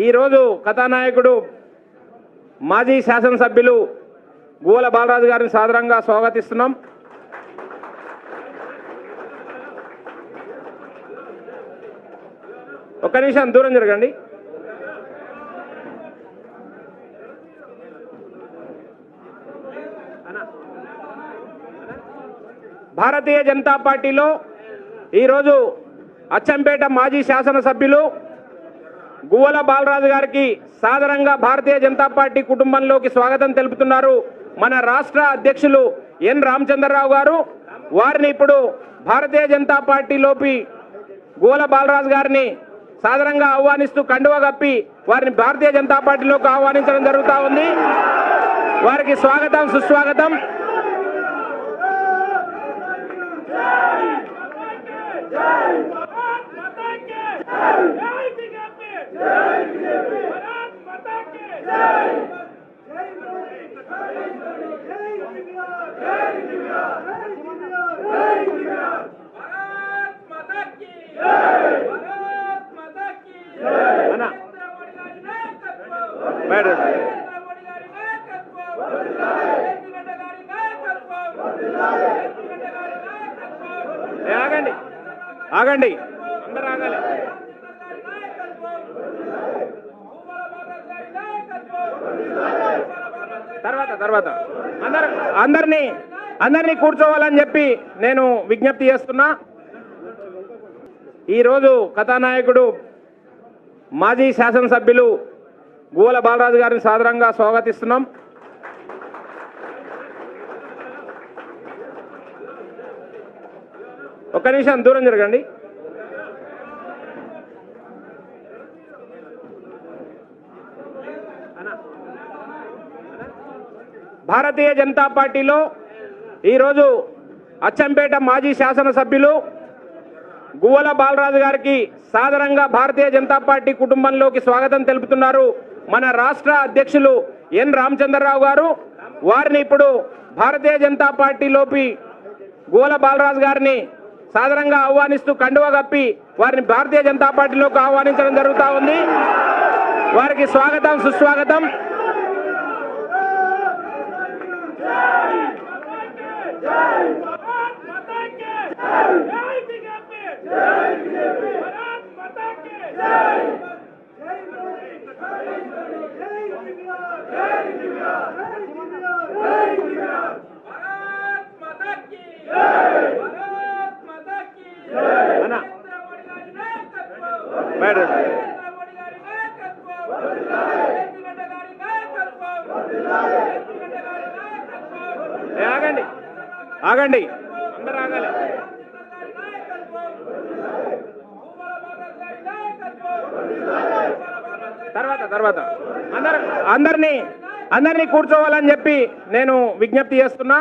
ఈరోజు కథానాయకుడు మాజీ శాసనసభ్యులు గువ్వల బాలరాజు గారిని సాదరంగా స్వాగతిస్తున్నాం. ఒక్క నిమిషం దూరం జరగండి. భారతీయ జనతా పార్టీలో ఈరోజు అచ్చంపేట మాజీ శాసనసభ్యులు గువ్వల బాలరాజు గారికి సాదరంగా భారతీయ జనతా పార్టీ కుటుంబంలోకి స్వాగతం తెలుపుతున్నారు మన రాష్ట్ర అధ్యక్షులు ఎన్ రామచంద్రరావు గారు. వారిని ఇప్పుడు భారతీయ జనతా పార్టీలోకి గువ్వల బాలరాజు గారిని సాదరంగా ఆహ్వానిస్తూ కండువా కప్పి వారిని భారతీయ జనతా పార్టీలోకి ఆహ్వానించడం జరుగుతూ ఉంది. వారికి స్వాగతం, సుస్వాగతం. ఆగండి ఆగండి, అందరూ ఆగాలి. తర్వాత అందరినీ కూర్చోవాలని చెప్పి నేను విజ్ఞప్తి చేస్తున్నా. ఈరోజు కథానాయకుడు మాజీ శాసనసభ్యులు గువ్వల బాలరాజు గారిని సాదరంగా స్వాగతిస్తున్నాం. ఒక్క నిమిషం దూరం జరగండి. భారతీయ జనతా పార్టీలో ఈరోజు అచ్చంపేట మాజీ శాసనసభ్యులు గువ్వల బాలరాజు గారికి సాదరంగా భారతీయ జనతా పార్టీ కుటుంబంలోకి స్వాగతం తెలుపుతున్నారు మన రాష్ట్ర అధ్యక్షులు ఎన్ రామచంద్రరావు గారు. వారిని ఇప్పుడు భారతీయ జనతా పార్టీలోకి గువ్వల బాలరాజు గారిని సాదరంగా ఆహ్వానిస్తూ కండువా కప్పి వారిని భారతీయ జనతా పార్టీలోకి ఆహ్వానించడం జరుగుతూ ఉంది. వారికి స్వాగతం, సుస్వాగతం. ఆగండి ఆగండి, అందరూ ఆగాలి. తర్వాత అందరినీ కూర్చోవాలని చెప్పి నేను విజ్ఞప్తి చేస్తున్నా.